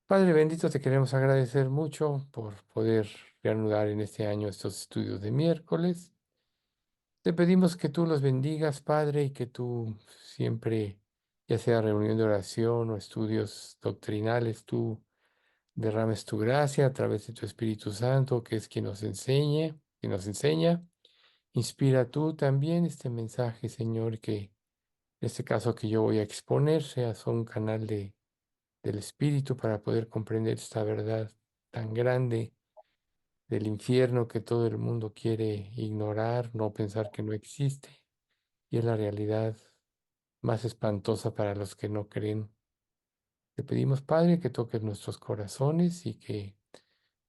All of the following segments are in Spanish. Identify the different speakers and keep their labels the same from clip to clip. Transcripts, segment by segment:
Speaker 1: Padre bendito, te queremos agradecer mucho por poder reanudar en este año estos estudios de miércoles. Te pedimos que tú los bendigas, Padre, y que tú siempre, ya sea reunión de oración o estudios doctrinales, tú derrames tu gracia a través de tu Espíritu Santo, que es quien nos enseña. Inspira tú también este mensaje, Señor, que en este caso que yo voy a exponer sea un canal del Espíritu para poder comprender esta verdad tan grande del infierno que todo el mundo quiere ignorar, no pensar que no existe, y es la realidad más espantosa para los que no creen. Te pedimos, Padre, que toques nuestros corazones y que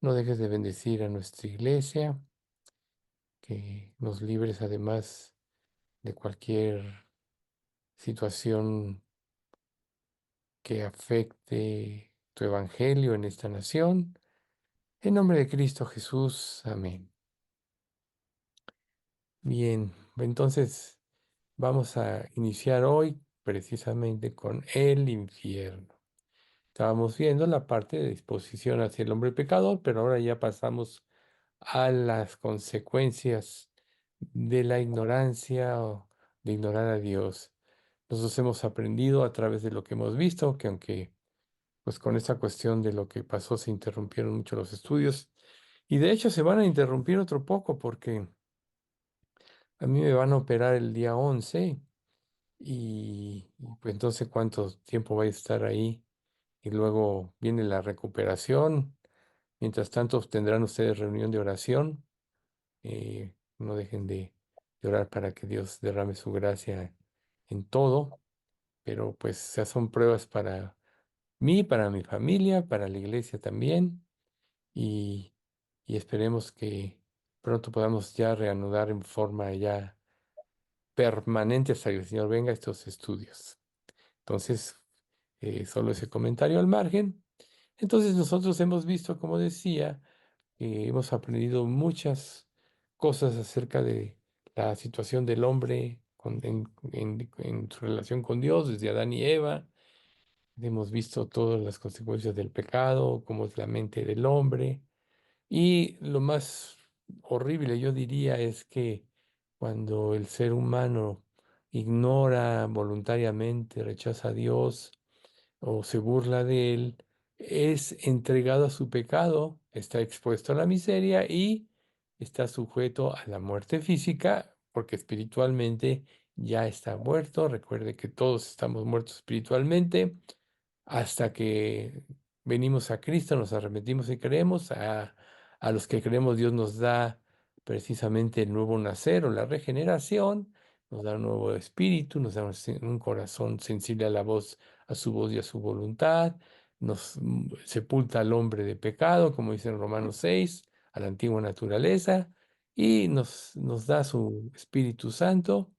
Speaker 1: no dejes de bendecir a nuestra iglesia, que nos libres además de cualquier situación que afecte tu evangelio en esta nación. En nombre de Cristo Jesús. Amén. Bien, entonces vamos a iniciar hoy precisamente con el infierno. Estábamos viendo la parte de disposición hacia el hombre pecador, pero ahora ya pasamos a las consecuencias de la ignorancia o de ignorar a Dios. Nosotros hemos aprendido a través de lo que hemos visto, que aunque pues con esta cuestión de lo que pasó se interrumpieron mucho los estudios, y de hecho se van a interrumpir otro poco porque a mí me van a operar el día 11 y pues entonces cuánto tiempo va a estar ahí y luego viene la recuperación. Mientras tanto tendrán ustedes reunión de oración. No dejen de orar para que Dios derrame su gracia en todo, pero pues esas son pruebas para mí, para mi familia, para la iglesia también y, y esperemos que pronto podamos ya reanudar en forma ya permanente hasta que el Señor venga a estos estudios. Entonces, solo ese comentario al margen. Entonces, nosotros hemos visto, como decía, hemos aprendido muchas cosas acerca de la situación del hombre en su relación con Dios, desde Adán y Eva. Hemos visto todas las consecuencias del pecado, cómo es la mente del hombre. Y lo más horrible, yo diría, es que cuando el ser humano ignora voluntariamente, rechaza a Dios o se burla de él, es entregado a su pecado, está expuesto a la miseria y está sujeto a la muerte física, porque espiritualmente ya está muerto. Recuerde que todos estamos muertos espiritualmente hasta que venimos a Cristo, nos arrepentimos y creemos. A los que creemos, Dios nos da precisamente el nuevo nacer o la regeneración, nos da un nuevo espíritu, nos da un corazón sensible a la voz, a su voz y a su voluntad, nos sepulta al hombre de pecado, como dice en Romanos 6, a la antigua naturaleza, y nos da su Espíritu Santo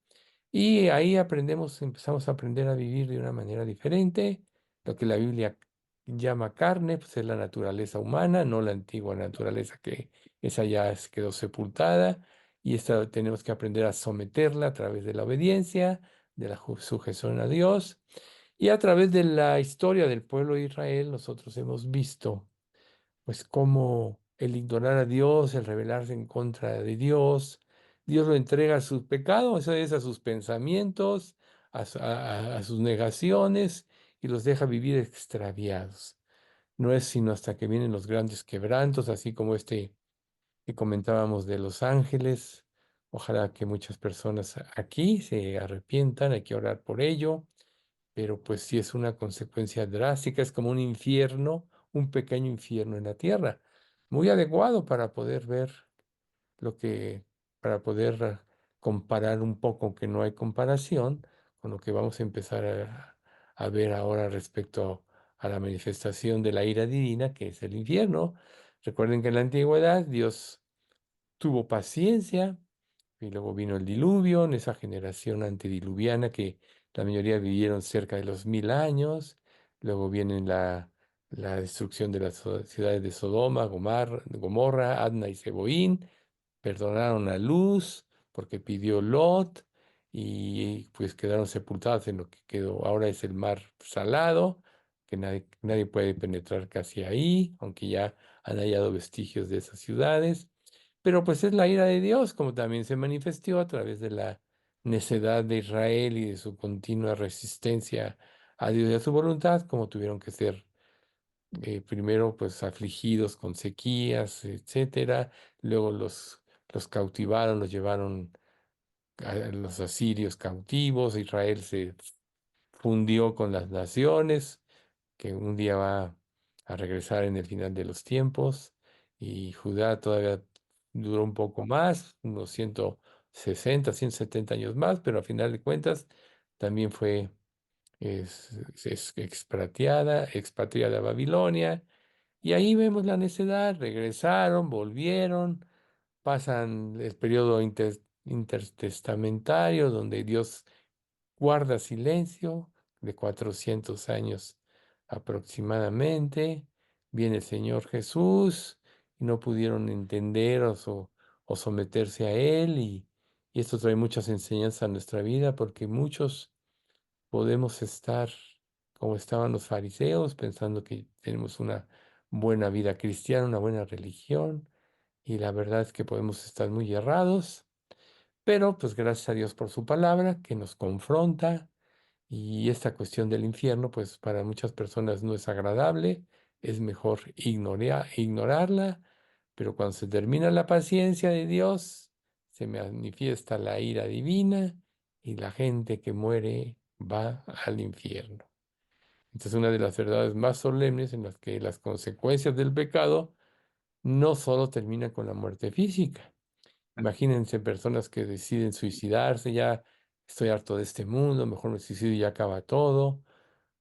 Speaker 1: y ahí aprendemos, empezamos a aprender a vivir de una manera diferente. Lo que la Biblia llama carne, pues es la naturaleza humana, no la antigua naturaleza que esa ya quedó sepultada. Y esta tenemos que aprender a someterla a través de la obediencia, de la sujeción a Dios. Y a través de la historia del pueblo de Israel, nosotros hemos visto pues como el ignorar a Dios, el rebelarse en contra de Dios, Dios lo entrega a sus pecados, eso es a sus pensamientos, a sus negaciones y los deja vivir extraviados. No es sino hasta que vienen los grandes quebrantos, así como este que comentábamos de los ángeles. Ojalá que muchas personas aquí se arrepientan, hay que orar por ello, pero pues sí es una consecuencia drástica, es como un infierno, un pequeño infierno en la tierra, muy adecuado para poder ver lo que, para poder comparar un poco, que no hay comparación, con lo que vamos a empezar a ver ahora respecto a la manifestación de la ira divina, que es el infierno. Recuerden que en la antigüedad Dios tuvo paciencia y luego vino el diluvio, en esa generación antediluviana que la mayoría vivieron cerca de los 1000 años. Luego viene la destrucción de las ciudades de Sodoma, Gomorra, Adna y Zeboín. Perdonaron a Luz porque pidió Lot y pues quedaron sepultados en lo que quedó. Ahora es el mar salado, que nadie puede penetrar casi ahí, aunque ya han hallado vestigios de esas ciudades. Pero pues es la ira de Dios, como también se manifestó a través de la necedad de Israel y de su continua resistencia a Dios y a su voluntad, como tuvieron que ser primero pues afligidos con sequías, etcétera. Luego los cautivaron, los llevaron a los asirios cautivos. Israel se fundió con las naciones, que un día va a regresar en el final de los tiempos, y Judá todavía duró un poco más, unos 160, 170 años más, pero a final de cuentas también fue es expatriada a Babilonia, y ahí vemos la necedad. Regresaron, volvieron, pasan el periodo intertestamentario donde Dios guarda silencio de 400 años aproximadamente. Viene el Señor Jesús y no pudieron entender o someterse a Él, y esto trae muchas enseñanzas a nuestra vida, porque muchos podemos estar como estaban los fariseos, pensando que tenemos una buena vida cristiana, una buena religión, y la verdad es que podemos estar muy errados, pero pues gracias a Dios por su palabra que nos confronta. Y esta cuestión del infierno, pues para muchas personas no es agradable, es mejor ignorarla, pero cuando se termina la paciencia de Dios, se manifiesta la ira divina y la gente que muere va al infierno. Esta es una de las verdades más solemnes en las que las consecuencias del pecado no solo terminan con la muerte física. Imagínense personas que deciden suicidarse: ya estoy harto de este mundo, mejor me suicido y ya acaba todo,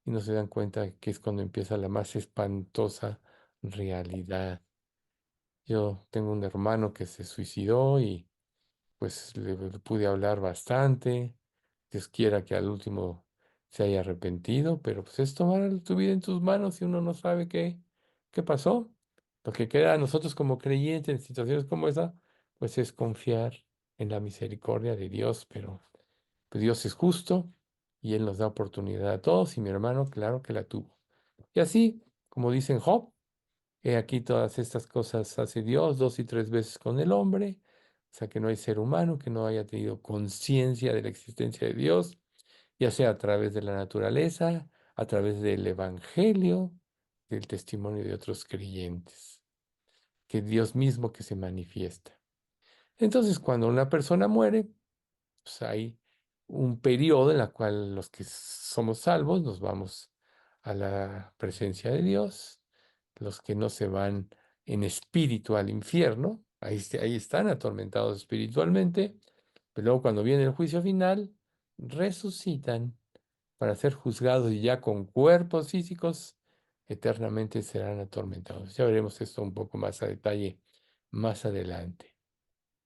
Speaker 1: y no se dan cuenta que es cuando empieza la más espantosa realidad. Yo tengo un hermano que se suicidó y pues le pude hablar bastante. Dios quiera que al último se haya arrepentido, pero pues es tomar tu vida en tus manos y uno no sabe qué pasó. Lo que queda a nosotros como creyentes en situaciones como esa, pues es confiar en la misericordia de Dios, pero pues Dios es justo y Él nos da oportunidad a todos, y mi hermano, claro que la tuvo. Y así, como dicen Job, he aquí todas estas cosas hace Dios 2 y 3 veces con el hombre. O sea que no hay ser humano que no haya tenido conciencia de la existencia de Dios, ya sea a través de la naturaleza, a través del evangelio, del testimonio de otros creyentes, que Dios mismo que se manifiesta. Entonces, cuando una persona muere, pues hay un periodo en el cual los que somos salvos nos vamos a la presencia de Dios. Los que no se van en espíritu al infierno, ahí están atormentados espiritualmente, pero luego cuando viene el juicio final, resucitan para ser juzgados, y ya con cuerpos físicos eternamente serán atormentados. Ya veremos esto un poco más a detalle más adelante.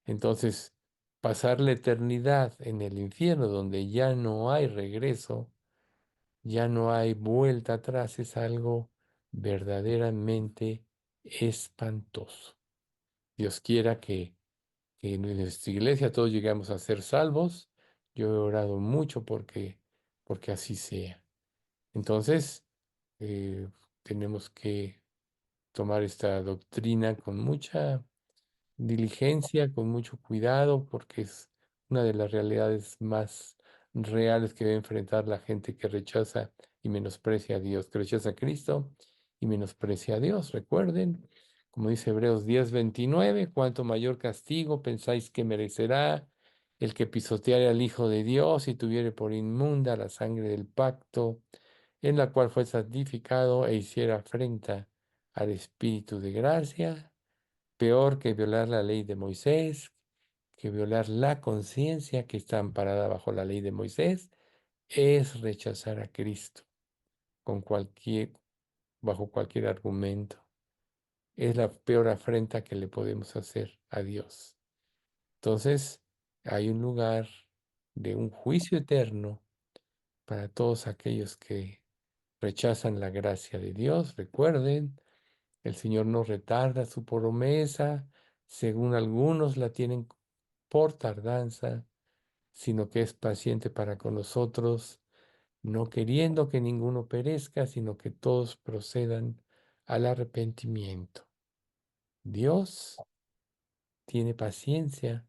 Speaker 1: Entonces, pasar la eternidad en el infierno, donde ya no hay regreso, ya no hay vuelta atrás, es algo verdaderamente espantoso. Dios quiera que en nuestra iglesia todos lleguemos a ser salvos. Yo he orado mucho porque así sea. Entonces, eh, tenemos que tomar esta doctrina con mucha diligencia, con mucho cuidado, porque es una de las realidades más reales que debe enfrentar la gente que rechaza y menosprecia a Dios, que rechaza a Cristo y menosprecia a Dios. Recuerden, como dice Hebreos 10:29, cuánto mayor castigo pensáis que merecerá el que pisoteare al Hijo de Dios y tuviere por inmunda la sangre del pacto, en la cual fue santificado e hiciera afrenta al Espíritu de gracia. Peor que violar la ley de Moisés, que violar la conciencia que está amparada bajo la ley de Moisés, es rechazar a Cristo con bajo cualquier argumento. Es la peor afrenta que le podemos hacer a Dios. Entonces, hay un lugar de un juicio eterno para todos aquellos que rechazan la gracia de Dios. Recuerden, el Señor no retarda su promesa, según algunos la tienen por tardanza, sino que es paciente para con nosotros, no queriendo que ninguno perezca, sino que todos procedan al arrepentimiento. Dios tiene paciencia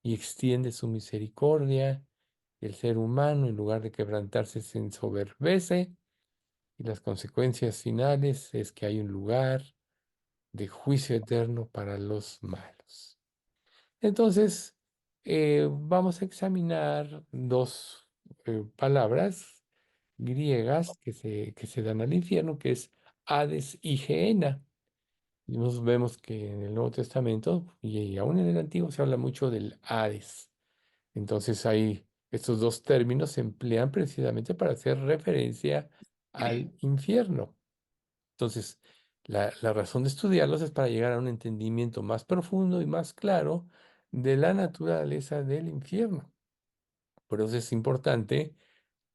Speaker 1: y extiende su misericordia. El ser humano, en lugar de quebrantarse, se ensoberbece y las consecuencias finales es que hay un lugar de juicio eterno para los malos. Entonces, vamos a examinar dos palabras griegas que se dan al infierno, que es Hades y Gehenna. Y nos vemos que en el Nuevo Testamento y aún en el Antiguo se habla mucho del Hades. Entonces ahí estos dos términos se emplean precisamente para hacer referencia al infierno. Entonces, la razón de estudiarlos es para llegar a un entendimiento más profundo y más claro de la naturaleza del infierno. Por eso es importante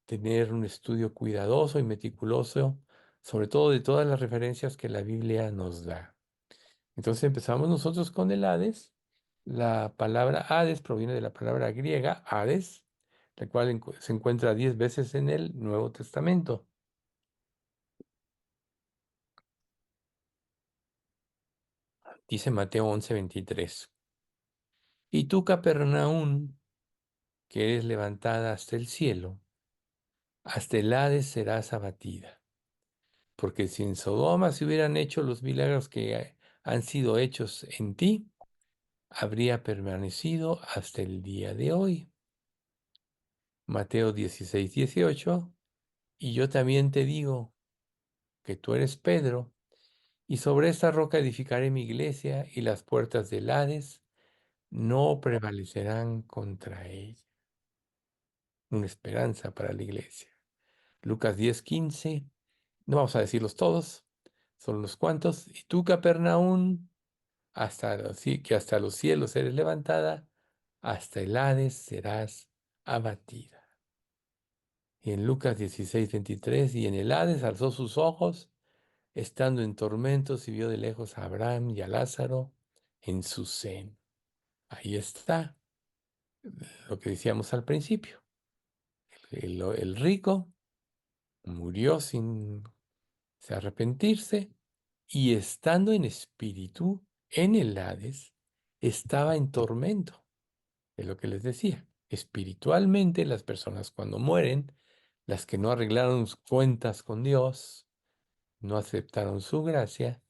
Speaker 1: tener un estudio cuidadoso y meticuloso, sobre todo de todas las referencias que la Biblia nos da. Entonces empezamos nosotros con el Hades. La palabra Hades proviene de la palabra griega Hades, la cual se encuentra 10 veces en el Nuevo Testamento. Dice Mateo 11:23. Y tú, Capernaum, que eres levantada hasta el cielo, hasta el Hades serás abatida. Porque si en Sodoma se hubieran hecho los milagros que han sido hechos en ti, habría permanecido hasta el día de hoy. Mateo 16:18. Y yo también te digo que tú eres Pedro, y sobre esta roca edificaré mi iglesia, y las puertas del Hades no prevalecerán contra ella. Una esperanza para la iglesia. Lucas 10:15. No vamos a decirlos todos, son unos cuantos. Y tú, Capernaum, que hasta los cielos eres levantada, hasta el Hades serás abatida. Y en Lucas 16:23, y en el Hades alzó sus ojos, estando en tormentos, y vio de lejos a Abraham y a Lázaro en su seno. Ahí está lo que decíamos al principio. El rico murió sin arrepentirse y estando en espíritu en el Hades, estaba en tormento, de lo que les decía. Espiritualmente, las personas cuando mueren, las que no arreglaron sus cuentas con Dios, no aceptaron su gracia,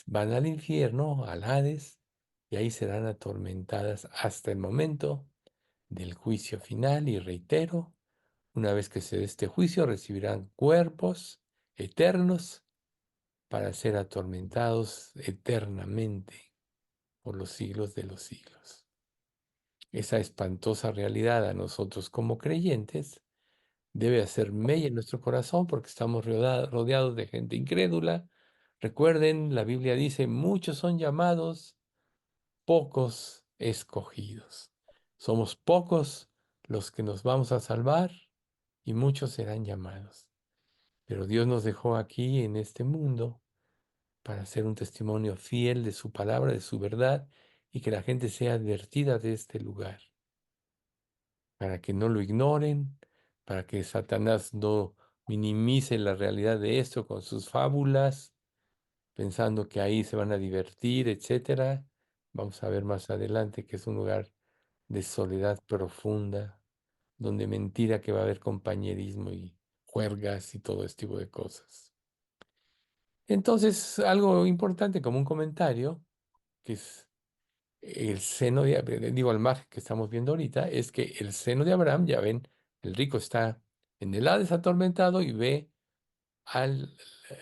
Speaker 1: van al infierno, al Hades, y ahí serán atormentadas hasta el momento del juicio final. Y reitero, una vez que se dé este juicio, recibirán cuerpos eternos para ser atormentados eternamente por los siglos de los siglos. Esa espantosa realidad a nosotros como creyentes debe hacer mella en nuestro corazón porque estamos rodeados de gente incrédula. Recuerden, la Biblia dice, muchos son llamados, pocos escogidos. Somos pocos los que nos vamos a salvar y muchos serán llamados. Pero Dios nos dejó aquí en este mundo para ser un testimonio fiel de su palabra, de su verdad, y que la gente sea advertida de este lugar, para que no lo ignoren, para que Satanás no minimice la realidad de esto con sus fábulas, pensando que ahí se van a divertir, etcétera. Vamos a ver más adelante que es un lugar de soledad profunda, donde mentira que va a haber compañerismo y juergas y todo este tipo de cosas. Entonces, algo importante como un comentario, que es el seno digo, al margen que estamos viendo ahorita, es que el seno de Abraham, ya ven, el rico está en el Hades atormentado y ve al,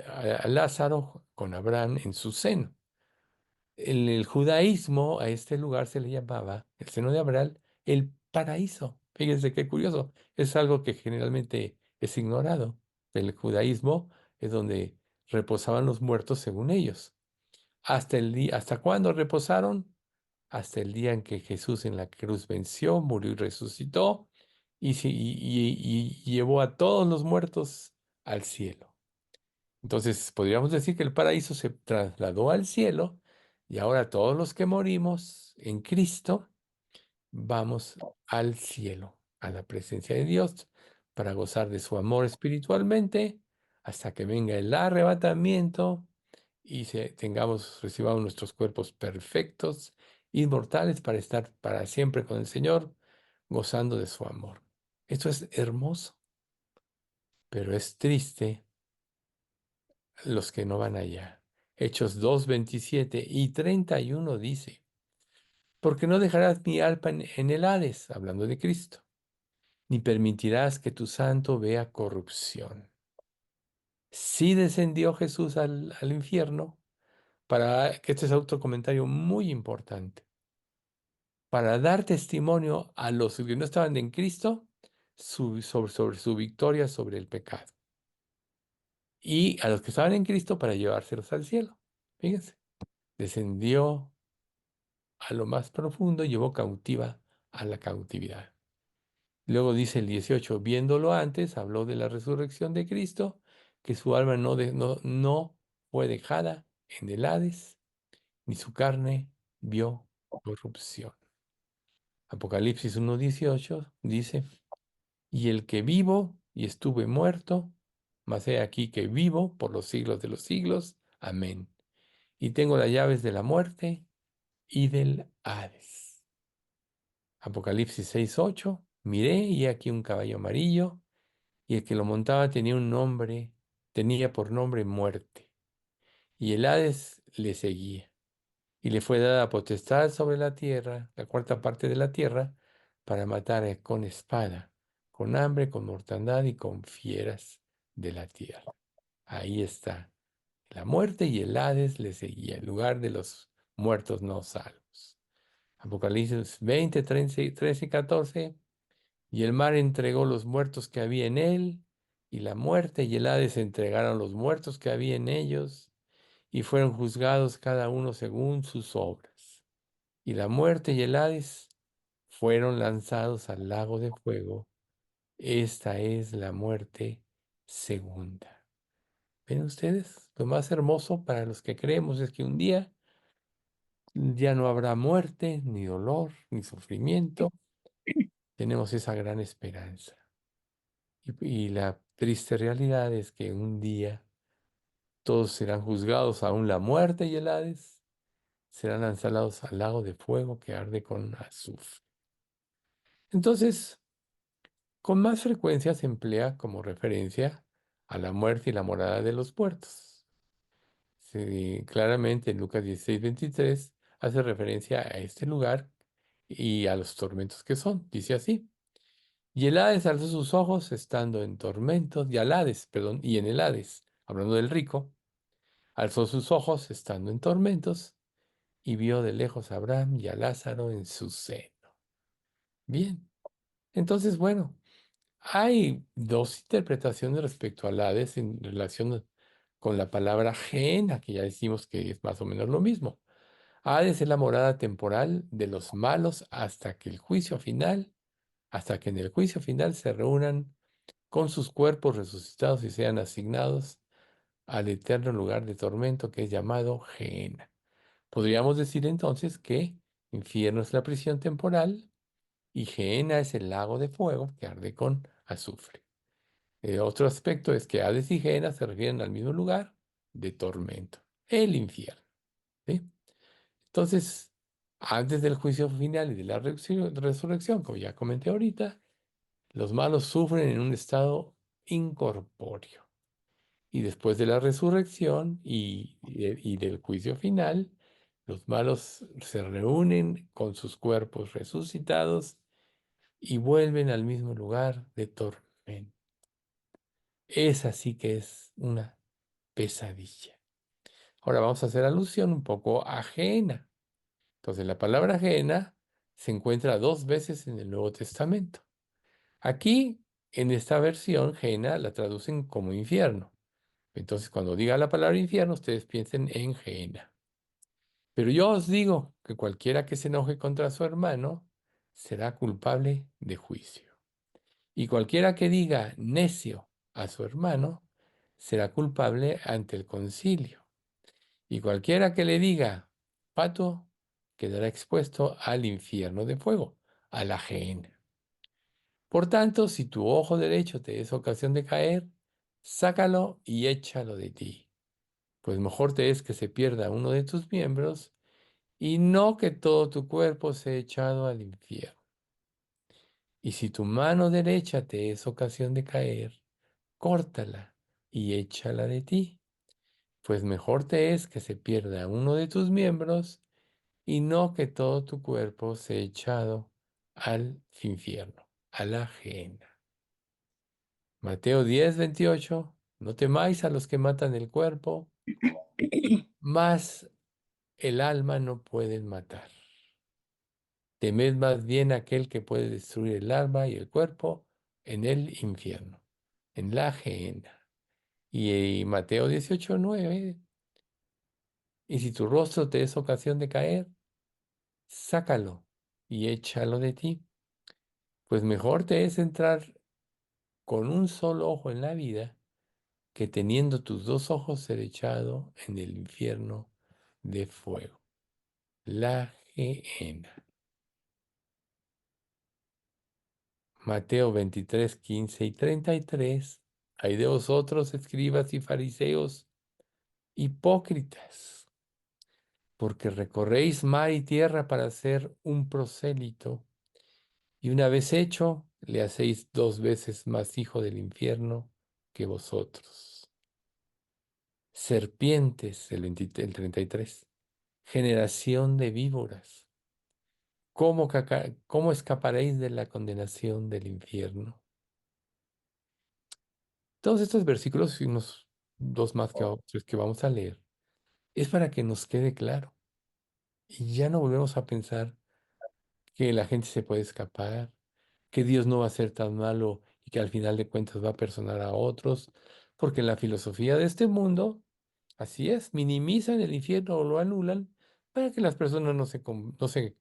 Speaker 1: a Lázaro con Abraham en su seno. En el judaísmo a este lugar se le llamaba, el seno de Abraham, el paraíso. Fíjense qué curioso, es algo que generalmente es ignorado. El judaísmo es donde reposaban los muertos según ellos. Hasta el día, ¿hasta cuándo reposaron? Hasta el día en que Jesús en la cruz venció, murió y resucitó y llevó a todos los muertos al cielo. Entonces, podríamos decir que el paraíso se trasladó al cielo y ahora todos los que morimos en Cristo vamos al cielo, a la presencia de Dios, para gozar de su amor espiritualmente hasta que venga el arrebatamiento y recibamos nuestros cuerpos perfectos, inmortales, para estar para siempre con el Señor, gozando de su amor. Esto es hermoso, pero es triste los que no van allá. Hechos 2, 27 y 31 dice, porque no dejarás mi alma en el Hades, hablando de Cristo, ni permitirás que tu santo vea corrupción. Sí descendió Jesús al infierno, que este es otro comentario muy importante, para dar testimonio a los que no estaban en Cristo sobre su victoria sobre el pecado. Y a los que estaban en Cristo para llevárselos al cielo. Fíjense, descendió a lo más profundo y llevó cautiva a la cautividad. Luego dice el 18, viéndolo antes, habló de la resurrección de Cristo, que su alma no fue dejada en el Hades, ni su carne vio corrupción. Apocalipsis 1:18 dice, y el que vivo y estuve muerto, mas he aquí que vivo por los siglos de los siglos. Amén. Y tengo las llaves de la muerte y del Hades. Apocalipsis 6:8, miré y he aquí un caballo amarillo, y el que lo montaba tenía por nombre muerte, y el Hades le seguía. Y le fue dada potestad sobre la tierra, la cuarta parte de la tierra, para matar con espada, con hambre, con mortandad y con fieras de la tierra. Ahí está. La muerte y el Hades le seguía, el lugar de los muertos no salvos. Apocalipsis 20, 13 y 14. Y el mar entregó los muertos que había en él, y la muerte y el Hades entregaron los muertos que había en ellos, y fueron juzgados cada uno según sus obras. Y la muerte y el Hades fueron lanzados al lago de fuego. Esta es la muerte segunda. ¿Ven ustedes? Lo más hermoso para los que creemos es que un día ya no habrá muerte, ni dolor, ni sufrimiento. Tenemos esa gran esperanza. Y la triste realidad es que un día todos serán juzgados, aún la muerte y el Hades serán lanzados al lago de fuego que arde con azufre. Entonces, con más frecuencia se emplea como referencia a la muerte y la morada de los muertos. Claramente en Lucas 16:23 hace referencia a este lugar y a los tormentos que son. Dice así. Y el Hades alzó sus ojos estando en tormentos, y al Hades, perdón, y en el Hades, hablando del rico, alzó sus ojos estando en tormentos, y vio de lejos a Abraham y a Lázaro en su seno. Bien, entonces, bueno, hay dos interpretaciones respecto al Hades en relación con la palabra Gehenna, que ya decimos que es más o menos lo mismo. Hades es la morada temporal de los malos hasta que en el juicio final se reúnan con sus cuerpos resucitados y sean asignados al eterno lugar de tormento que es llamado Gehenna. Podríamos decir entonces que infierno es la prisión temporal y Gehenna es el lago de fuego que arde con azufre. Otro aspecto es que Hades y Gehenna se refieren al mismo lugar de tormento, el infierno. ¿Sí? Entonces, antes del juicio final y de la resurrección, como ya comenté ahorita, los malos sufren en un estado incorpóreo. Y después de la resurrección y del juicio final, los malos se reúnen con sus cuerpos resucitados y vuelven al mismo lugar de tormento. Esa sí que es una pesadilla. Ahora vamos a hacer alusión un poco a ajena. Entonces, la palabra ajena se encuentra dos veces en el Nuevo Testamento. Aquí, en esta versión, Gehenna la traducen como infierno. Entonces, cuando diga la palabra infierno, ustedes piensen en Gehenna. Pero yo os digo que cualquiera que se enoje contra su hermano será culpable de juicio. Y cualquiera que diga necio a su hermano será culpable ante el concilio. Y cualquiera que le diga pato quedará expuesto al infierno de fuego, a la Gehenna. Por tanto, si tu ojo derecho te es ocasión de caer, sácalo y échalo de ti, pues mejor te es que se pierda uno de tus miembros y no que todo tu cuerpo sea echado al infierno. Y si tu mano derecha te es ocasión de caer, córtala y échala de ti, pues mejor te es que se pierda uno de tus miembros y no que todo tu cuerpo sea echado al infierno, a la ajena. Mateo 10:28. No temáis a los que matan el cuerpo, mas el alma no pueden matar. Temed más bien aquel que puede destruir el alma y el cuerpo en el infierno, en la gehenna. Y Mateo 18:9. Y si tu rostro te es ocasión de caer, sácalo y échalo de ti, pues mejor te es entrar con un solo ojo en la vida que teniendo tus dos ojos ser echado en el infierno de fuego, la gehenna. Mateo 23:15 y 33. Hay de vosotros, escribas y fariseos, hipócritas, porque recorréis mar y tierra para hacer un prosélito, y una vez hecho, le hacéis dos veces más hijo del infierno que vosotros. Serpientes, el 33. Generación de víboras. ¿Cómo escaparéis de la condenación del infierno? Todos estos versículos y unos dos más que otros que vamos a leer es para que nos quede claro y ya no volvemos a pensar que la gente se puede escapar, que Dios no va a ser tan malo y que al final de cuentas va a personar a otros, porque en la filosofía de este mundo, así es, minimizan el infierno o lo anulan para que las personas no se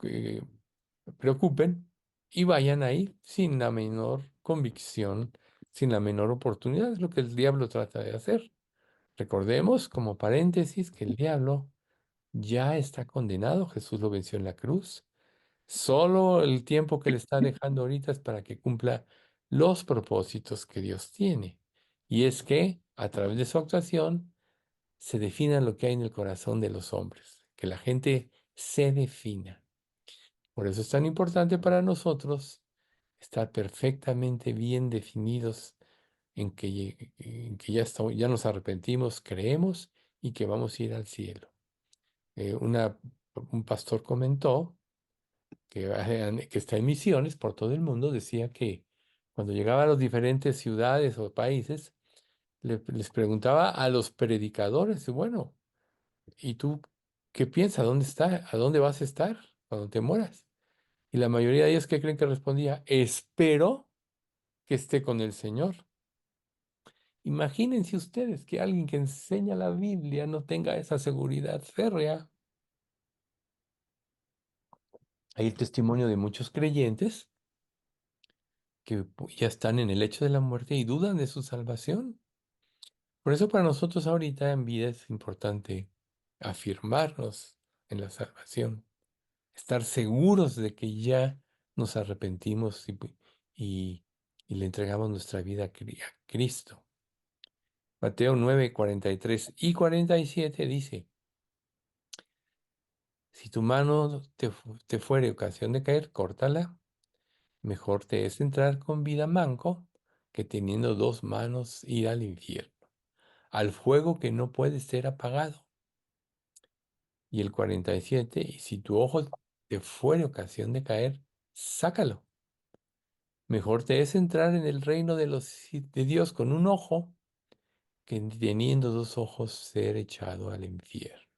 Speaker 1: eh, preocupen y vayan ahí sin la menor convicción, sin la menor oportunidad. Es lo que el diablo trata de hacer. Recordemos, como paréntesis, que el diablo ya está condenado. Jesús lo venció en la cruz. Solo el tiempo que le está dejando ahorita es para que cumpla los propósitos que Dios tiene. Y es que, a través de su actuación, se defina lo que hay en el corazón de los hombres, que la gente se defina. Por eso es tan importante para nosotros estar perfectamente bien definidos en que ya nos arrepentimos, creemos y que vamos a ir al cielo. Un pastor comentó que está en misiones por todo el mundo, decía que cuando llegaba a las diferentes ciudades o países, les preguntaba a los predicadores, bueno, ¿y tú qué piensas? ¿Dónde está? ¿A dónde vas a estar cuando te mueras? Y la mayoría de ellos, ¿qué creen que respondía? Espero que esté con el Señor. Imagínense ustedes que alguien que enseña la Biblia no tenga esa seguridad férrea. Hay el testimonio de muchos creyentes que ya están en el lecho de la muerte y dudan de su salvación. Por eso para nosotros ahorita en vida es importante afirmarnos en la salvación, estar seguros de que ya nos arrepentimos y- y le entregamos nuestra vida a Cristo. Mateo 9:43 y 47 dice, si tu mano te fuere ocasión de caer, córtala. Mejor te es entrar con vida manco que teniendo dos manos ir al infierno, al fuego que no puede ser apagado. Y el 47, y si tu ojo te fuere ocasión de caer, sácalo. Mejor te es entrar en el reino de Dios con un ojo que teniendo dos ojos ser echado al infierno.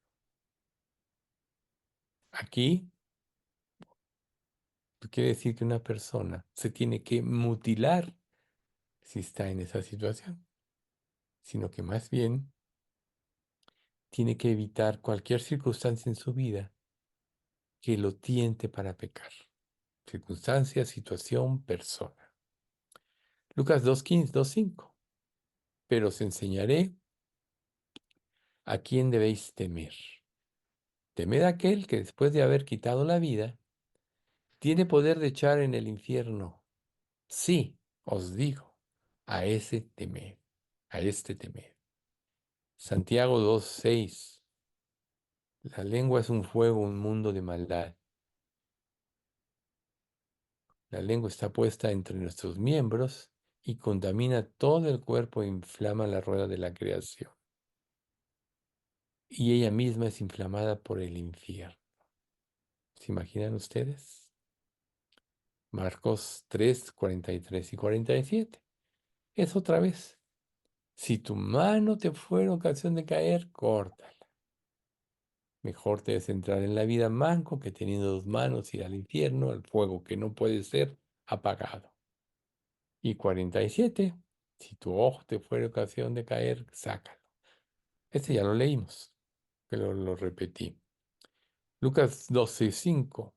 Speaker 1: Aquí quiere decir que una persona se tiene que mutilar si está en esa situación, sino que más bien tiene que evitar cualquier circunstancia en su vida que lo tiente para pecar. Circunstancia, situación, persona. Lucas 2:15, 2:5. Pero os enseñaré a quién debéis temer. Temed a aquel que después de haber quitado la vida, tiene poder de echar en el infierno. Sí, os digo, a ese temed, a este temed. Santiago 2:6. La lengua es un fuego, un mundo de maldad. La lengua está puesta entre nuestros miembros y contamina todo el cuerpo e inflama la rueda de la creación. Y ella misma es inflamada por el infierno. ¿Se imaginan ustedes? Marcos 3:43 y 47. Es otra vez. Si tu mano te fuera ocasión de caer, córtala. Mejor te es entrar en la vida manco que teniendo dos manos ir al infierno, al fuego que no puede ser apagado. Y 47. Si tu ojo te fuera ocasión de caer, sácalo. Este ya lo leímos, pero lo repetí. Lucas 12:5.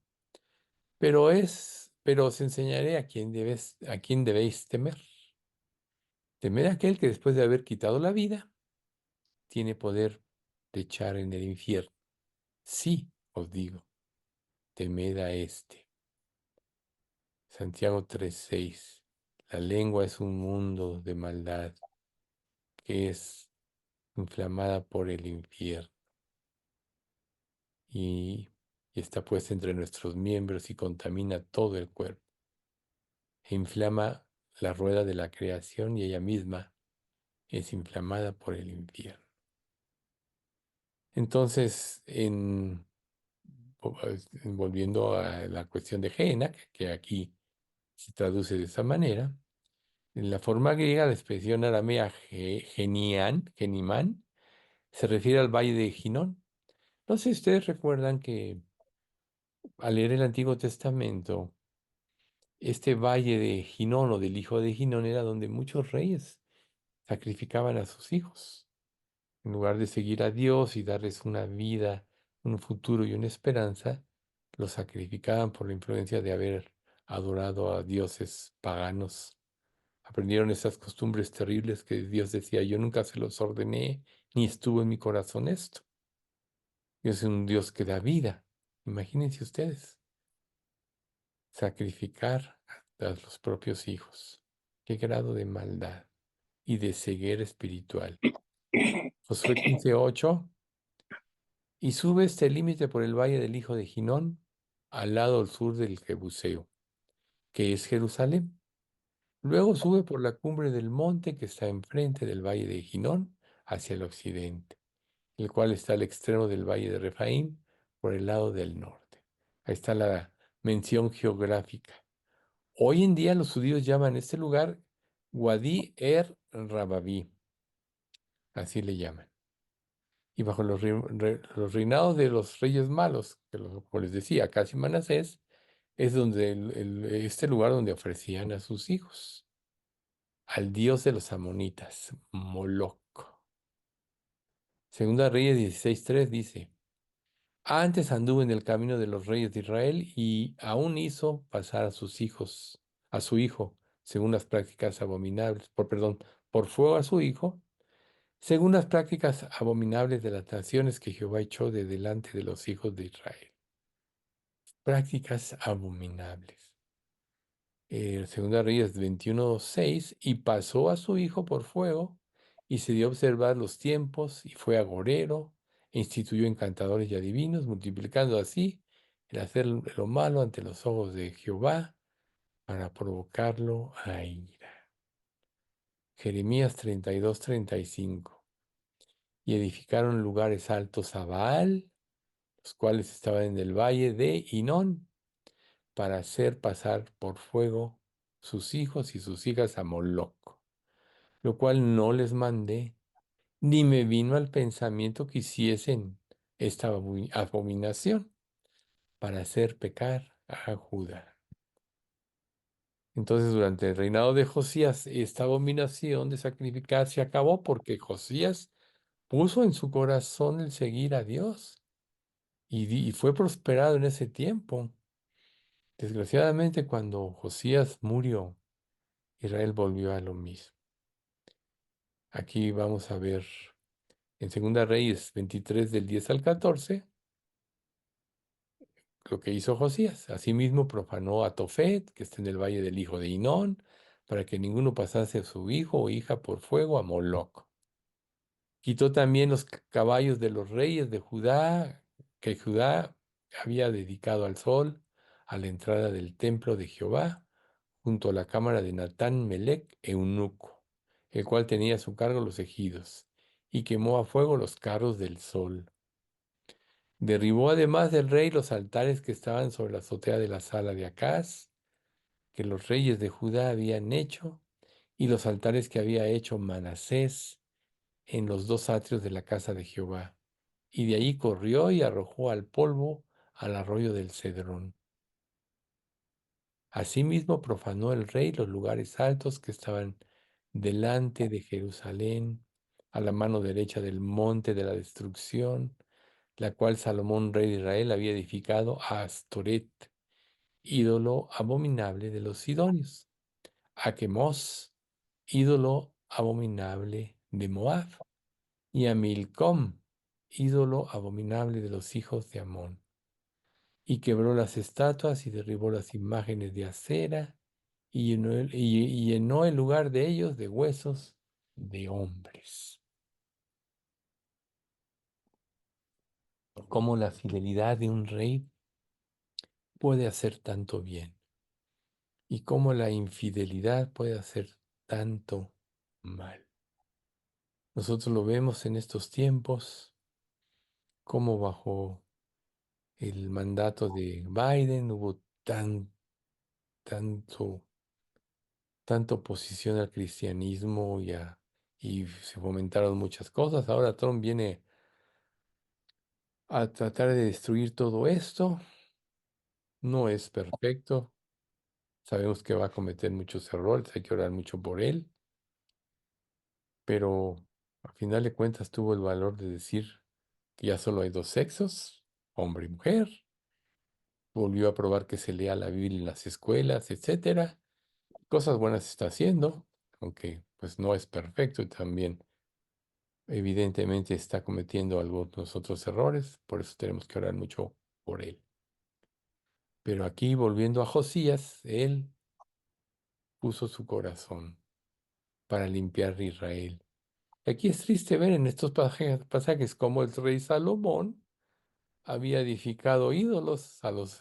Speaker 1: Pero os enseñaré a quién debéis temer. Temed a aquel que después de haber quitado la vida, tiene poder de echar en el infierno. Sí, os digo, temed a este. Santiago 3:6. La lengua es un mundo de maldad que es inflamada por el infierno y, y está puesta entre nuestros miembros y contamina todo el cuerpo. E inflama la rueda de la creación y ella misma es inflamada por el infierno. Entonces, volviendo a la cuestión de Gehenna, que aquí se traduce de esa manera, en la forma griega, la expresión aramea Genimán, se refiere al valle de Ginón. No sé si ustedes recuerdan que al leer el Antiguo Testamento, este valle de Ginón o del hijo de Ginón era donde muchos reyes sacrificaban a sus hijos. En lugar de seguir a Dios y darles una vida, un futuro y una esperanza, los sacrificaban por la influencia de haber adorado a dioses paganos. Aprendieron esas costumbres terribles que Dios decía, yo nunca se los ordené, ni estuvo en mi corazón esto. Dios es un Dios que da vida. Imagínense ustedes, sacrificar a los propios hijos. Qué grado de maldad y de ceguera espiritual. Josué 15:8. Y sube este límite por el valle del hijo de Ginón, al lado al sur del Jebuseo, que es Jerusalén. Luego sube por la cumbre del monte que está enfrente del valle de Ginón hacia el occidente, el cual está al extremo del valle de Refaim por el lado del norte. Ahí está la mención geográfica. Hoy en día los judíos llaman este lugar Wadi Rababí, así le llaman. Y bajo los reinados de los reyes malos, como les decía, Acaz y Manasés, es donde este lugar donde ofrecían a sus hijos al dios de los amonitas, Moloc. Segunda Reyes 16:3 dice, antes anduvo en el camino de los reyes de Israel y aún hizo pasar a sus hijos, a su hijo, según las prácticas abominables, por fuego a su hijo, según las prácticas abominables de las naciones que Jehová echó de delante de los hijos de Israel. Prácticas abominables. Segunda Reyes 21:6, y pasó a su hijo por fuego, y se dio a observar los tiempos, y fue agorero, e instituyó encantadores y adivinos, multiplicando así el hacer lo malo ante los ojos de Jehová, para provocarlo a ira. Jeremías 32:35. Y edificaron lugares altos a Baal, los cuales estaban en el valle de Hinón, para hacer pasar por fuego sus hijos y sus hijas a Moloc, lo cual no les mandé, ni me vino al pensamiento que hiciesen esta abominación para hacer pecar a Judá. Entonces, durante el reinado de Josías, esta abominación de sacrificar se acabó porque Josías puso en su corazón el seguir a Dios y fue prosperado en ese tiempo. Desgraciadamente, cuando Josías murió, Israel volvió a lo mismo. Aquí vamos a ver en Segunda Reyes 23 del 10 al 14 lo que hizo Josías. Asimismo profanó a Tofet, que está en el valle del hijo de Hinón, para que ninguno pasase a su hijo o hija por fuego a Moloc. Quitó también los caballos de los reyes de Judá, que Judá había dedicado al sol, a la entrada del templo de Jehová, junto a la cámara de Natán Melec, eunuco, el cual tenía a su cargo los ejidos, y quemó a fuego los carros del sol. Derribó además del rey los altares que estaban sobre la azotea de la sala de Acaz, que los reyes de Judá habían hecho, y los altares que había hecho Manasés en los dos atrios de la casa de Jehová. Y de allí corrió y arrojó al polvo al arroyo del Cedrón. Asimismo profanó el rey los lugares altos que estaban delante de Jerusalén, a la mano derecha del monte de la destrucción, la cual Salomón, rey de Israel, había edificado a Astoret, ídolo abominable de los sidonios, a Quemos, ídolo abominable de Moab, y a Milcom, ídolo abominable de los hijos de Amón. Y quebró las estatuas y derribó las imágenes de acera y llenó el lugar de ellos de huesos de hombres. Cómo la fidelidad de un rey puede hacer tanto bien y cómo la infidelidad puede hacer tanto mal. Nosotros lo vemos en estos tiempos, como bajo el mandato de Biden hubo tanto, tanta oposición al cristianismo y se fomentaron muchas cosas. Ahora Trump viene a tratar de destruir todo esto. No es perfecto. Sabemos que va a cometer muchos errores, hay que orar mucho por él, pero a final de cuentas tuvo el valor de decir que ya solo hay dos sexos, hombre y mujer. Volvió a probar que se lea la Biblia en las escuelas, etcétera. Cosas buenas está haciendo, aunque pues no es perfecto y también evidentemente está cometiendo algunos otros errores, por eso tenemos que orar mucho por él. Pero aquí, volviendo a Josías, él puso su corazón para limpiar Israel. Aquí es triste ver en estos pasajes cómo el rey Salomón había edificado ídolos a los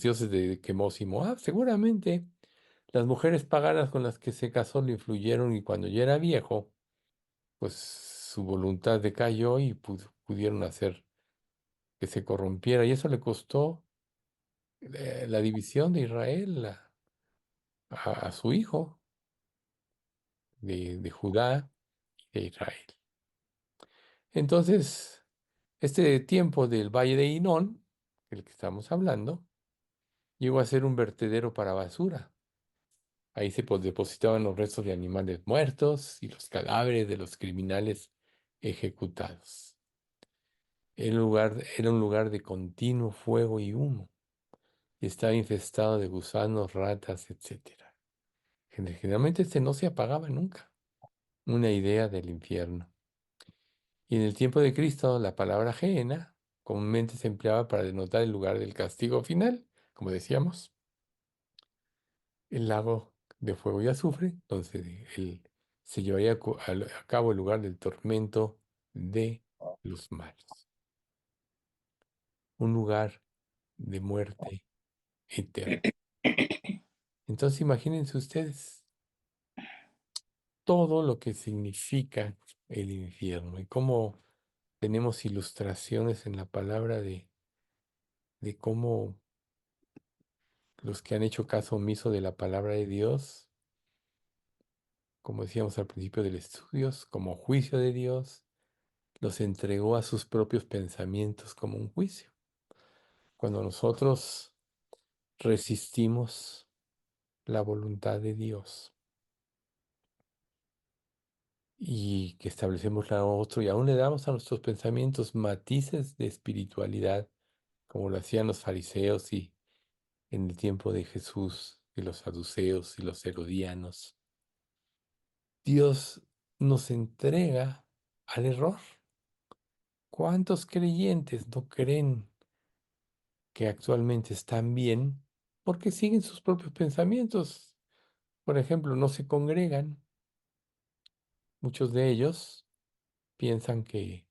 Speaker 1: dioses de Quemos y Moab. Seguramente las mujeres paganas con las que se casó le influyeron y cuando ya era viejo, pues su voluntad decayó y pudieron hacer que se corrompiera. Y eso le costó la división de Israel a su hijo, de Judá y de Israel. Entonces, este tiempo del Valle de Hinón, del que estamos hablando, llegó a ser un vertedero para basura. Ahí se depositaban los restos de animales muertos y los cadáveres de los criminales ejecutados. Era un lugar de continuo fuego y humo, y estaba infestado de gusanos, ratas, etcétera. Generalmente este no se apagaba nunca. Una idea del infierno. Y en el tiempo de Cristo, la palabra Gehenna comúnmente se empleaba para denotar el lugar del castigo final, como decíamos, el lago de fuego y azufre, entonces se llevaría a cabo el lugar del tormento de los malos, un lugar de muerte eterna. Entonces imagínense ustedes todo lo que significa el infierno y cómo tenemos ilustraciones en la palabra de cómo los que han hecho caso omiso de la palabra de Dios, como decíamos al principio del estudio, como juicio de Dios, los entregó a sus propios pensamientos como un juicio. Cuando nosotros resistimos la voluntad de Dios y que establecemos la otra y aún le damos a nuestros pensamientos matices de espiritualidad, como lo hacían los fariseos y en el tiempo de Jesús, y los saduceos y los herodianos, Dios nos entrega al error. ¿Cuántos creyentes no creen que actualmente están bien porque siguen sus propios pensamientos? Por ejemplo, no se congregan. Muchos de ellos piensan que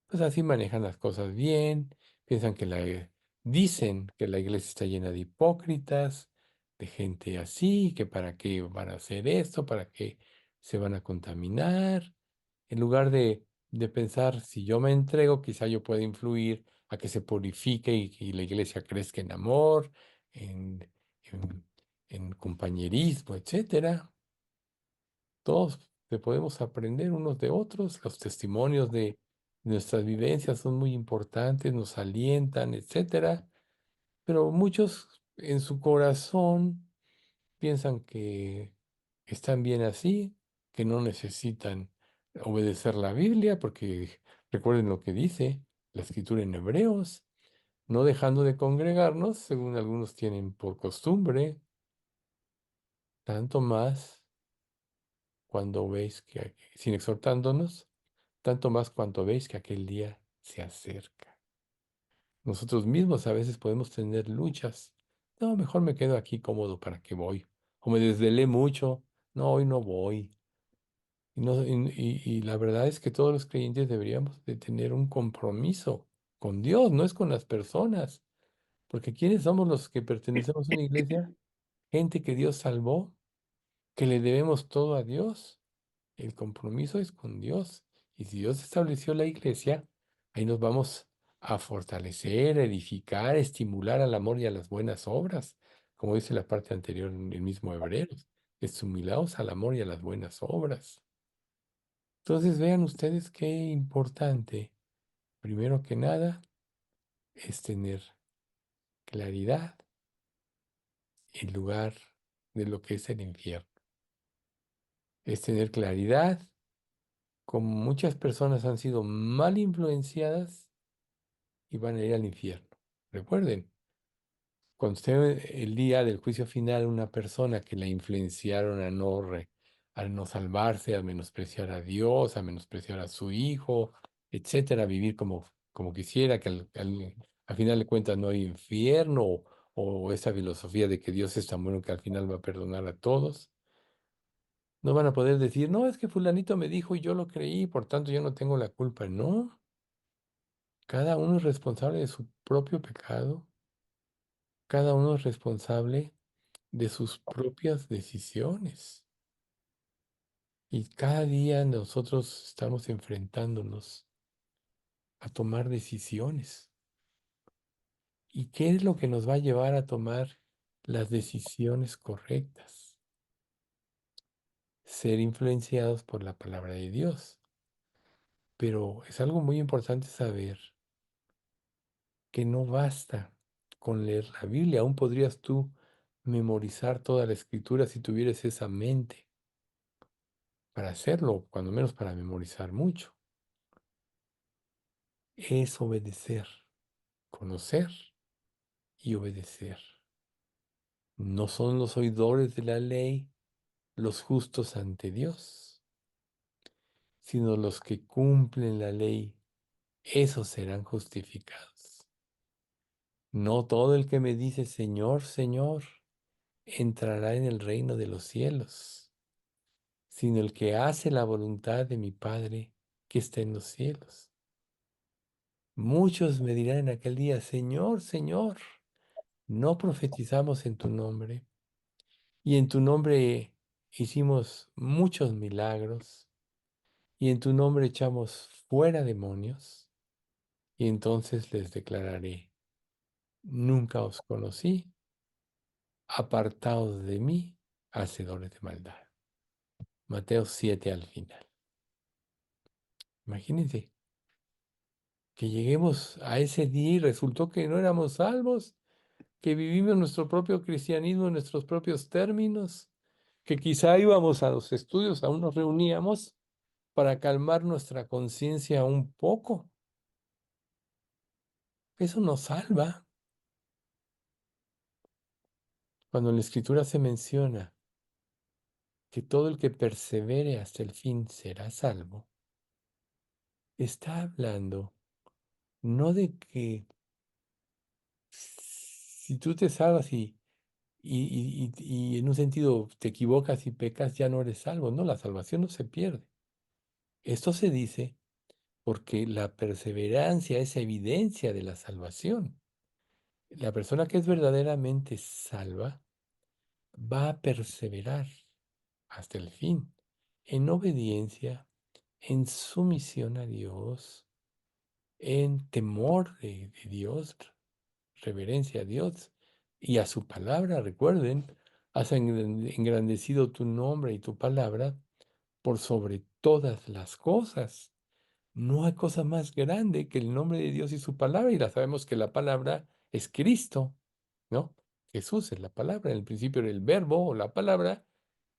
Speaker 1: pues así manejan las cosas bien, piensan que dicen que la iglesia está llena de hipócritas, de gente así, que para qué van a hacer esto, para qué se van a contaminar, en lugar de pensar, si yo me entrego, quizá yo pueda influir a que se purifique y la iglesia crezca en amor, en, en, en compañerismo, etcétera. Todos podemos aprender unos de otros, los testimonios de nuestras vivencias son muy importantes, nos alientan, etcétera, pero muchos en su corazón piensan que están bien así, que no necesitan obedecer la Biblia, porque recuerden lo que dice la escritura en Hebreos, no dejando de congregarnos, según algunos tienen por costumbre, tanto más cuando veis que, sin exhortándonos, tanto más cuanto veis que aquel día se acerca. Nosotros mismos a veces podemos tener luchas. No, mejor me quedo aquí cómodo para que voy. O me desvelé mucho. No, hoy no voy. Y, no, y la verdad es que todos los creyentes deberíamos de tener un compromiso con Dios, no es con las personas. Porque ¿quiénes somos los que pertenecemos a una iglesia? Gente que Dios salvó, que le debemos todo a Dios. El compromiso es con Dios. Y si Dios estableció la iglesia, ahí nos vamos a fortalecer, edificar, estimular al amor y a las buenas obras. Como dice la parte anterior en el mismo Hebreos, estimulados al amor y a las buenas obras. Entonces vean ustedes qué importante, primero que nada, es tener claridad en lugar de lo que es el infierno. Es tener claridad, como muchas personas han sido mal influenciadas y van a ir al infierno. Recuerden, cuando esté el día del juicio final, una persona que la influenciaron a no salvarse, a menospreciar a Dios, a menospreciar a su hijo, etcétera, a vivir como quisiera, que al final de cuentas no hay infierno, o esa filosofía de que Dios es tan bueno que al final va a perdonar a todos. No van a poder decir, no, es que fulanito me dijo y yo lo creí, por tanto yo no tengo la culpa. No, cada uno es responsable de su propio pecado. Cada uno es responsable de sus propias decisiones. Y cada día nosotros estamos enfrentándonos a tomar decisiones. ¿Y qué es lo que nos va a llevar a tomar las decisiones correctas? Ser influenciados por la palabra de Dios. Pero es algo muy importante saber que no basta con leer la Biblia. Aún podrías tú memorizar toda la escritura si tuvieras esa mente para hacerlo, cuando menos para memorizar mucho. Es obedecer, conocer y obedecer. No son los oidores de la ley los justos ante Dios, sino los que cumplen la ley, esos serán justificados. No todo el que me dice Señor, Señor, entrará en el reino de los cielos, sino el que hace la voluntad de mi Padre que está en los cielos. Muchos me dirán en aquel día, Señor, Señor, no profetizamos en tu nombre, y en tu nombre hicimos muchos milagros, y en tu nombre echamos fuera demonios, y entonces les declararé, nunca os conocí, apartados de mí, hacedores de maldad. Mateo 7 al final. Imagínense que lleguemos a ese día y resultó que no éramos salvos, que vivimos nuestro propio cristianismo en nuestros propios términos, que quizá íbamos a los estudios, aún nos reuníamos para calmar nuestra conciencia un poco. Eso nos salva. Cuando en la Escritura se menciona que todo el que persevere hasta el fin será salvo, está hablando no de que si tú te salvas y en un sentido te equivocas y pecas, ya no eres salvo. No, la salvación no se pierde. Esto se dice porque la perseverancia es evidencia de la salvación. La persona que es verdaderamente salva va a perseverar hasta el fin, en obediencia, en sumisión a Dios, en temor de Dios, reverencia a Dios y a su palabra. Recuerden, has engrandecido tu nombre y tu palabra por sobre todas las cosas. No hay cosa más grande que el nombre de Dios y su palabra, y la sabemos que la palabra es Cristo, ¿no? Jesús es la palabra. En el principio era el verbo o la palabra,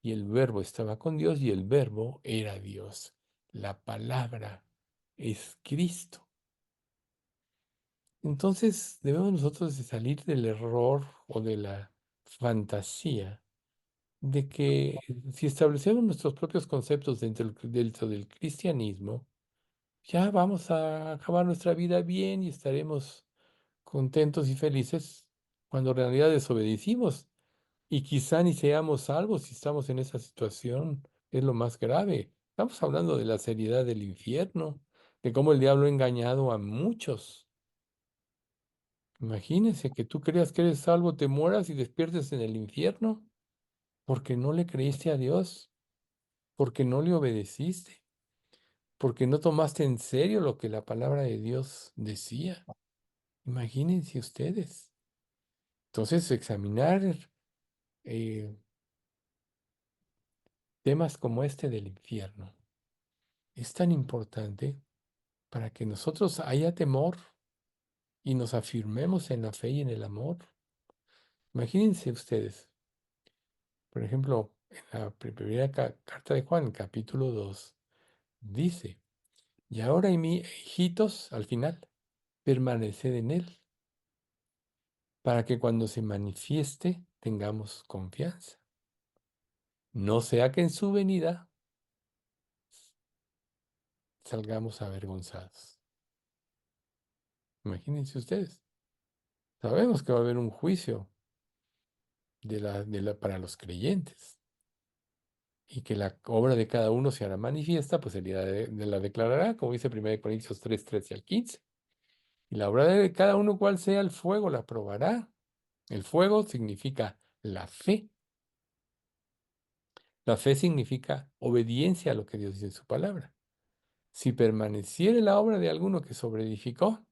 Speaker 1: y el verbo estaba con Dios y el verbo era Dios. La palabra es Cristo. Entonces debemos nosotros de salir del error o de la fantasía de que si establecemos nuestros propios conceptos dentro del cristianismo, ya vamos a acabar nuestra vida bien y estaremos contentos y felices cuando en realidad desobedecimos y quizá ni seamos salvos si estamos en esa situación. Es lo más grave. Estamos hablando de la seriedad del infierno, de cómo el diablo ha engañado a muchos. Imagínense que tú creas que eres salvo, te mueras y despiertes en el infierno porque no le creíste a Dios, porque no le obedeciste, porque no tomaste en serio lo que la palabra de Dios decía. Imagínense ustedes. Entonces, examinar eh, temas como este del infierno es tan importante para que nosotros haya temor y nos afirmemos en la fe y en el amor. Imagínense ustedes, por ejemplo, en la primera carta de Juan, capítulo 2 dice, y ahora, hijitos, al final, permaneced en él, para que cuando se manifieste tengamos confianza. No sea que en su venida salgamos avergonzados. Imagínense ustedes. Sabemos que va a haber un juicio para los creyentes y que la obra de cada uno se hará manifiesta, pues el día de la declarará, como dice 1 Corintios 3, 13 al 15. Y la obra de cada uno, cual sea el fuego, la probará. El fuego significa la fe. La fe significa obediencia a lo que Dios dice en su palabra. Si permaneciere la obra de alguno que sobreedificó,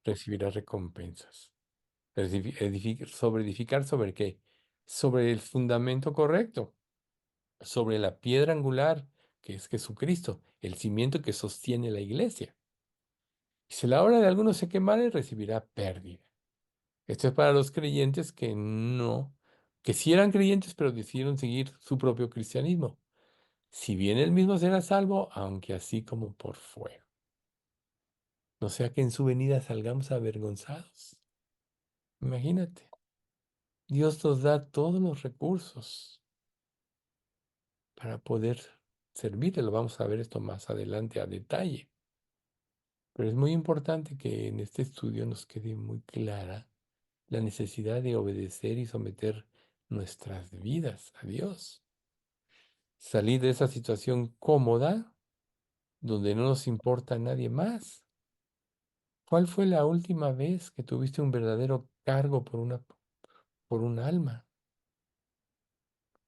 Speaker 1: recibirá recompensas. Sobreedificar sobre qué? Sobre el fundamento correcto, sobre la piedra angular, que es Jesucristo, el cimiento que sostiene la iglesia. Y si la obra de alguno se quemare, recibirá pérdida. Esto es para los creyentes que no, que sí eran creyentes, pero decidieron seguir su propio cristianismo. Si bien él mismo será salvo, aunque así como por fuego. No sea que en su venida salgamos avergonzados. Imagínate, Dios nos da todos los recursos para poder servirle. Lo vamos a ver esto más adelante a detalle. Pero es muy importante que en este estudio nos quede muy clara la necesidad de obedecer y someter nuestras vidas a Dios. Salir de esa situación cómoda donde no nos importa a nadie más. ¿Cuál fue la última vez que tuviste un verdadero cargo por un alma?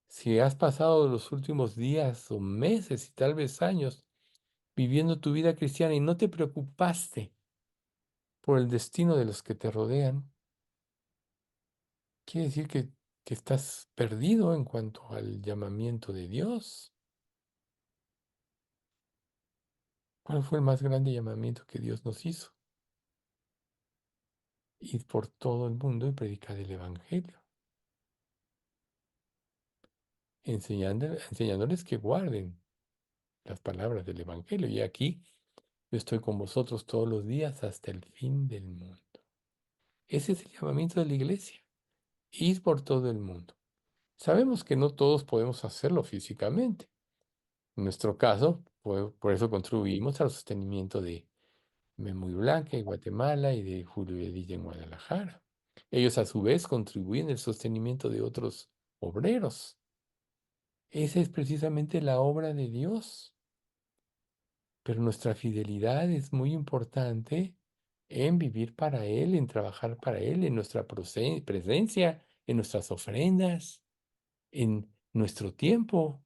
Speaker 1: Si has pasado los últimos días o meses y tal vez años viviendo tu vida cristiana y no te preocupaste por el destino de los que te rodean, quiere decir que estás perdido en cuanto al llamamiento de Dios. ¿Cuál fue el más grande llamamiento que Dios nos hizo? Ir por todo el mundo y predicar el Evangelio, enseñándoles que guarden las palabras del Evangelio. Y aquí yo estoy con vosotros todos los días hasta el fin del mundo. Ese es el llamamiento de la iglesia, ir por todo el mundo. Sabemos que no todos podemos hacerlo físicamente. En nuestro caso, por eso contribuimos al sostenimiento Muy Blanca en Guatemala y de Julio Vedilla en Guadalajara. Ellos a su vez contribuyen al sostenimiento de otros obreros. Esa es precisamente la obra de Dios. Pero nuestra fidelidad es muy importante en vivir para Él, en trabajar para Él, en nuestra presencia, en nuestras ofrendas, en nuestro tiempo.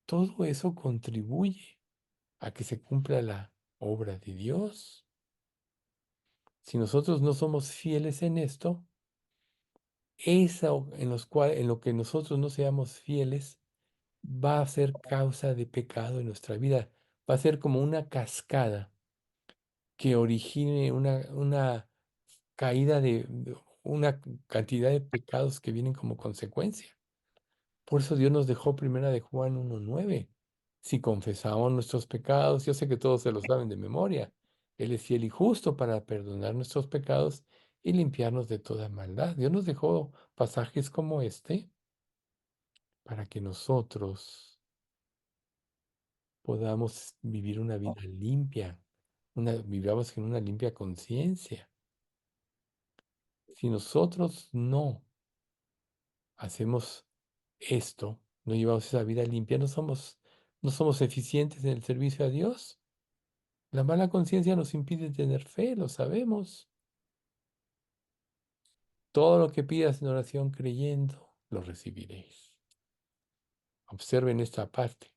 Speaker 1: Todo eso contribuye a que se cumpla la obra de Dios. Si nosotros no somos fieles en esto, en lo que nosotros no seamos fieles va a ser causa de pecado en nuestra vida. Va a ser como una cascada que origine una caída de una cantidad de pecados que vienen como consecuencia. Por eso Dios nos dejó primera de Juan 1:9. Si confesamos nuestros pecados, yo sé que todos se los saben de memoria. Él es fiel y justo para perdonar nuestros pecados y limpiarnos de toda maldad. Dios nos dejó pasajes como este para que nosotros podamos vivir una vida limpia, vivamos en una limpia conciencia. Si nosotros no hacemos esto, no llevamos esa vida limpia, no somos eficientes en el servicio a Dios. La mala conciencia nos impide tener fe, lo sabemos. Todo lo que pidas en oración creyendo, lo recibiréis. Observen esta parte.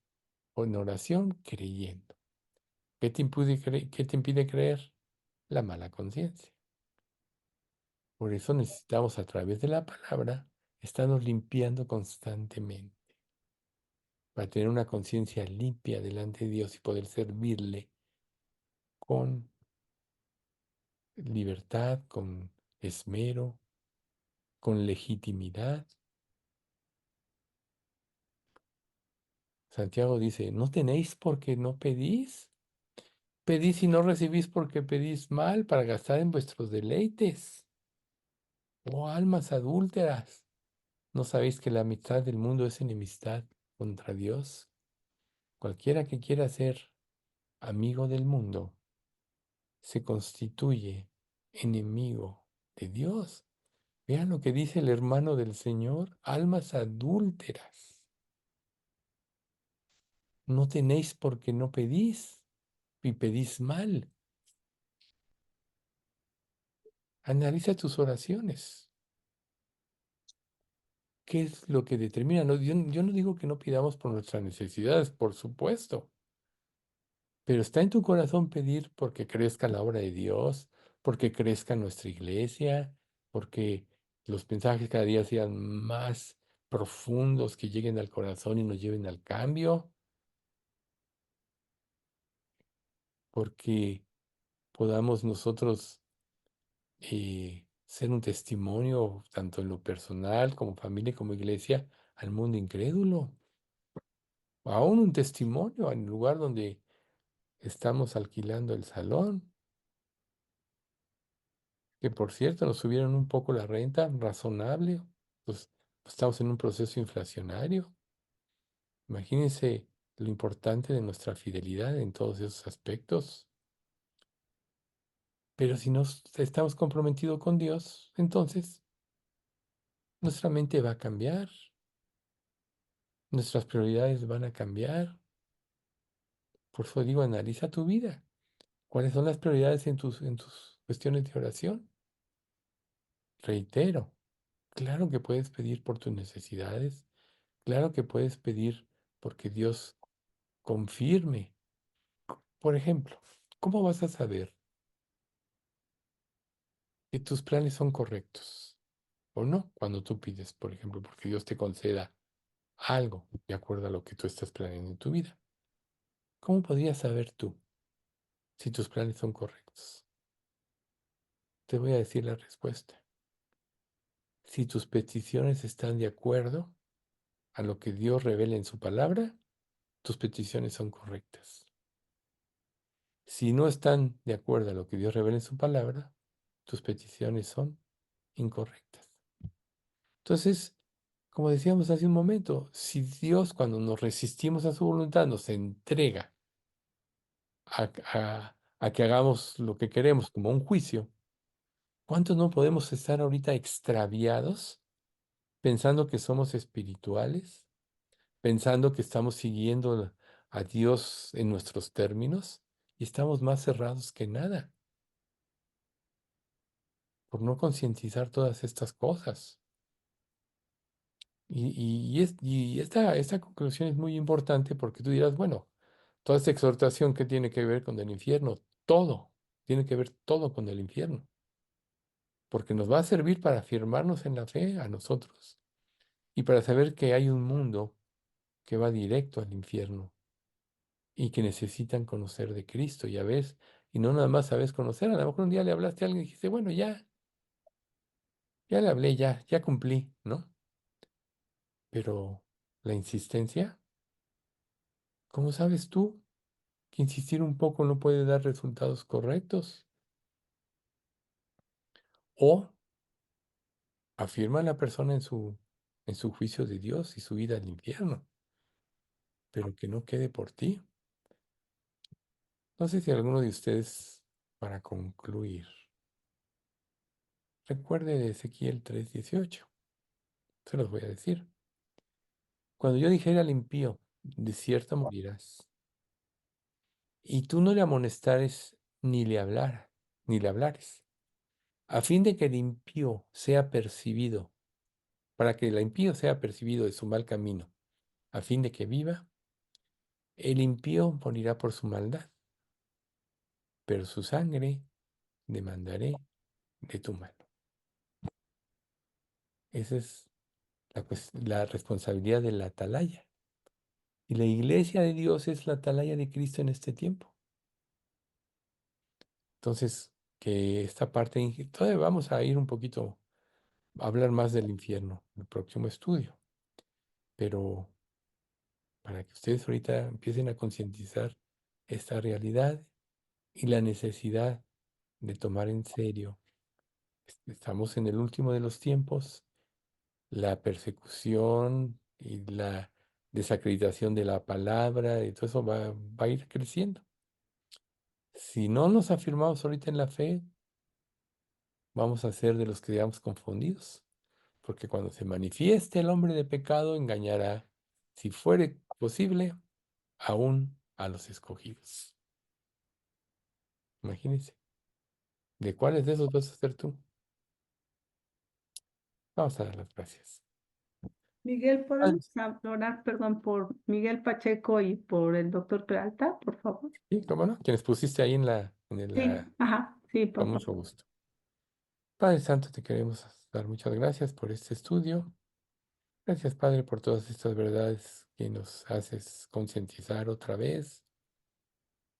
Speaker 1: O en oración creyendo. ¿Qué te impide creer? La mala conciencia. Por eso necesitamos a través de la palabra estarnos limpiando constantemente para tener una conciencia limpia delante de Dios y poder servirle con libertad, con esmero, con legitimidad. Santiago dice, ¿no tenéis porque no pedís? Pedís y no recibís porque pedís mal para gastar en vuestros deleites. Oh, almas adúlteras, ¿no sabéis que la amistad del mundo es enemistad contra Dios? Cualquiera que quiera ser amigo del mundo se constituye enemigo de Dios. Vean lo que dice el hermano del Señor, almas adúlteras. No tenéis porque no pedís y pedís mal. Analiza tus oraciones. ¿Qué es lo que determina? No, yo no digo que no pidamos por nuestras necesidades, por supuesto, pero está en tu corazón pedir porque crezca la obra de Dios, porque crezca nuestra iglesia, porque los mensajes cada día sean más profundos, que lleguen al corazón y nos lleven al cambio, porque podamos nosotros ser un testimonio, tanto en lo personal como familia, como iglesia, al mundo incrédulo. Aún un testimonio en el lugar donde estamos alquilando el salón, que por cierto nos subieron un poco la renta, razonable, pues estamos en un proceso inflacionario. Imagínense lo importante de nuestra fidelidad en todos esos aspectos. Pero si nos estamos comprometidos con Dios, entonces nuestra mente va a cambiar, nuestras prioridades van a cambiar. Por eso digo, analiza tu vida. ¿Cuáles son las prioridades en tus cuestiones de oración? Reitero, claro que puedes pedir por tus necesidades, claro que puedes pedir porque Dios confirme. Por ejemplo, ¿cómo vas a saber que tus planes son correctos o no cuando tú pides, por ejemplo, porque Dios te conceda algo de acuerdo a lo que tú estás planeando en tu vida? ¿Cómo podrías saber tú si tus planes son correctos? Te voy a decir la respuesta. Si tus peticiones están de acuerdo a lo que Dios revela en su palabra, tus peticiones son correctas. Si no están de acuerdo a lo que Dios revela en su palabra, tus peticiones son incorrectas. Entonces, como decíamos hace un momento, si Dios cuando nos resistimos a su voluntad nos entrega a, a que hagamos lo que queremos, como un juicio. ¿Cuántos no podemos estar ahorita extraviados pensando que somos espirituales, pensando que estamos siguiendo a Dios en nuestros términos y estamos más cerrados que nada por no concientizar todas estas cosas? Y esta conclusión es muy importante porque tú dirás, bueno, toda esta exhortación que tiene que ver con el infierno, todo, tiene que ver todo con el infierno, porque nos va a servir para afirmarnos en la fe a nosotros y para saber que hay un mundo que va directo al infierno y que necesitan conocer de Cristo, ya ves, y no nada más sabes conocer, a lo mejor un día le hablaste a alguien y dijiste, bueno, ya le hablé, ya cumplí, ¿no? Pero la insistencia, ¿cómo sabes tú que insistir un poco no puede dar resultados correctos? O afirma a la persona en su juicio de Dios y su vida al infierno, pero que no quede por ti. No sé si alguno de ustedes, para concluir, recuerde de Ezequiel 3:18. Se los voy a decir. Cuando yo dijera al impío, de cierto morirás, y tú no le amonestares ni le hablares, a fin de que el impío sea percibido, para que el impío sea percibido de su mal camino, a fin de que viva, el impío morirá por su maldad, pero su sangre demandaré de tu mano. Esa es la responsabilidad de la atalaya. Y la iglesia de Dios es la atalaya de Cristo en este tiempo. Entonces, que esta parte, todavía vamos a ir un poquito a hablar más del infierno en el próximo estudio, pero para que ustedes ahorita empiecen a concientizar esta realidad y la necesidad de tomar en serio. Estamos en el último de los tiempos, la persecución y la desacreditación de la palabra, y todo eso va a ir creciendo. Si no nos afirmamos ahorita en la fe, vamos a ser de los que digamos confundidos, porque cuando se manifieste el hombre de pecado, engañará, si fuere posible, aún a los escogidos. Imagínense, ¿de cuáles de esos vas a ser tú? Vamos a dar las gracias.
Speaker 2: Miguel,
Speaker 1: Padre,
Speaker 2: ¿podemos hablar, perdón, por Miguel Pacheco y por el doctor Peralta, por favor?
Speaker 1: sí, cómo no, quienes pusiste ahí
Speaker 2: Sí, ajá, sí, por
Speaker 1: con
Speaker 2: favor.
Speaker 1: mucho gusto. Padre Santo, te queremos dar muchas gracias por este estudio. Gracias, Padre, por todas estas verdades que nos haces concientizar otra vez.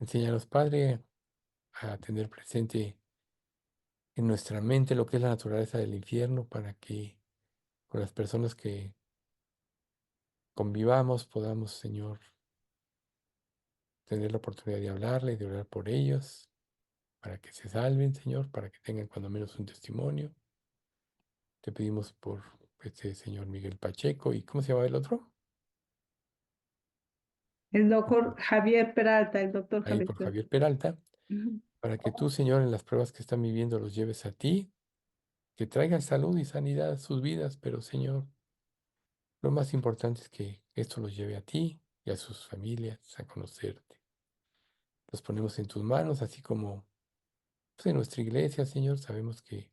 Speaker 1: Enséñanos, Padre, a tener presente en nuestra mente lo que es la naturaleza del infierno para que con las personas que convivamos podamos, Señor, tener la oportunidad de hablarle, de orar por ellos, para que se salven, Señor, para que tengan cuando menos un testimonio. Te pedimos por este señor Miguel Pacheco y ¿cómo se llama el otro?
Speaker 2: El doctor Javier Peralta, el doctor
Speaker 1: Ahí
Speaker 2: Javier
Speaker 1: por
Speaker 2: Peralta.
Speaker 1: Javier Peralta,
Speaker 2: Ujú.
Speaker 1: para que tú, Señor, en las pruebas que están viviendo los lleves a ti, que traigan salud y sanidad a sus vidas, pero Señor, lo más importante es que esto los lleve a ti y a sus familias a conocerte. Los ponemos en tus manos, así como pues, en nuestra iglesia, Señor, sabemos que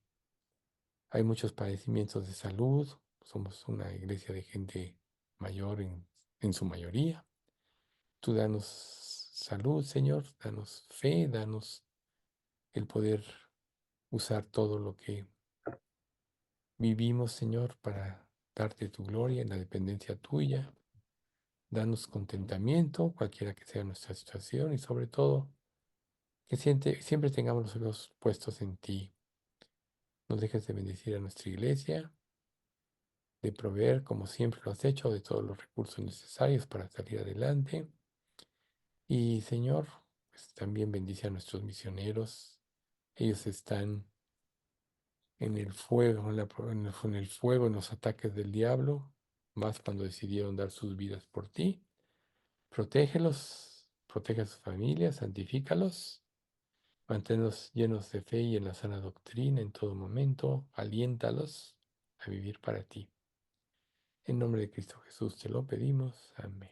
Speaker 1: hay muchos padecimientos de salud, somos una iglesia de gente mayor en su mayoría. Tú danos salud, Señor, danos fe, danos el poder usar todo lo que vivimos, Señor, para darte tu gloria en la dependencia tuya. Danos contentamiento, cualquiera que sea nuestra situación, y sobre todo, que siempre tengamos los ojos puestos en ti. No dejes de bendecir a nuestra iglesia, de proveer, como siempre lo has hecho, de todos los recursos necesarios para salir adelante. Y, Señor, pues también bendice a nuestros misioneros. Ellos están en el fuego, en el fuego, en los ataques del diablo, más cuando decidieron dar sus vidas por ti. Protégelos, protege a sus familias, santifícalos Manténlos llenos de fe y en la sana doctrina en todo momento. Aliéntalos a vivir para ti. En nombre de Cristo Jesús te lo pedimos. Amén.